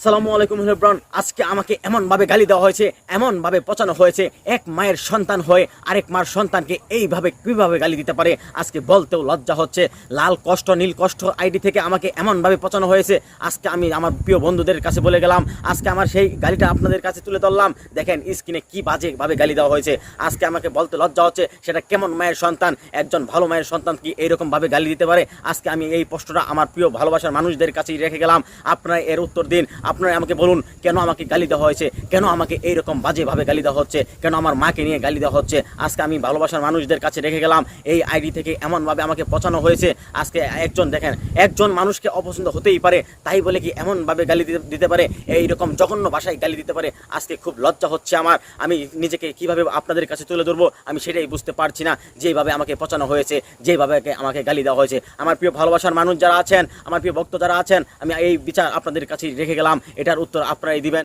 সালামু আলাইকুম হেব্রন। আজকে আমাকে এমনভাবে গালি দেওয়া হয়েছে, এমনভাবে পচানো হয়েছে। এক মায়ের সন্তান হয়ে আরেক মার সন্তানকে এইভাবে কিভাবে গালি দিতে পারে আজকে বলতেও লজ্জা হচ্ছে। লাল কষ্ট নীল কষ্ট আইডি থেকে আমাকে এমনভাবে পচানো হয়েছে। আজকে আমি আমার প্রিয় বন্ধুদের কাছে বলে গেলাম, আজকে আমার সেই গালিটা আপনাদের কাছে তুলে ধরলাম। দেখেন স্ক্রিনে কি বাজেভাবে গালি দেওয়া হয়েছে। আজকে আমাকে বলতে লজ্জা হচ্ছে, সেটা কেমন মায়ের সন্তান, একজন ভালো মায়ের সন্তান কি এইরকমভাবে গালি দিতে পারে? আজকে আমি এই প্রশ্নটা আমার প্রিয় ভালোবাসার মানুষদের কাছেই রেখে গেলাম। আপনারা এর উত্তর দিন। আপনারা আমাকে বলুন, কেন আমাকে গালি দেওয়া হয়েছে, কেন আমাকে এইরকম বাজেভাবে গালি দেওয়া হচ্ছে, কেন আমার মাকে নিয়ে গালি দেওয়া হচ্ছে। আজকে আমি ভালোবাসার মানুষদের কাছে রেখে গেলাম, এই আইডি থেকে এমনভাবে আমাকে পচানো হয়েছে। আজকে দেখেন, একজন মানুষকে অপছন্দ হতেই পারে, তাই বলে কি এমনভাবে গালি দিতে পারে, এইরকম জঘন্য ভাষায় গালি দিতে পারে? আজকে খুব লজ্জা হচ্ছে আমার। আমি নিজেকে কিভাবে আপনাদের কাছে তুলে ধরবো আমি সেটাই বুঝতে পারছি না। যেভাবে আমাকে পচানো হয়েছে, যেভাবে আমাকে গালি দেওয়া হয়েছে। আমার প্রিয় ভালোবাসার মানুষ যারা আছেন, আমার প্রিয় ভক্ত যারা আছেন, আমি এই বিচার আপনাদের কাছে রেখে গেলাম। এটার উত্তর আপনারাই দিবেন।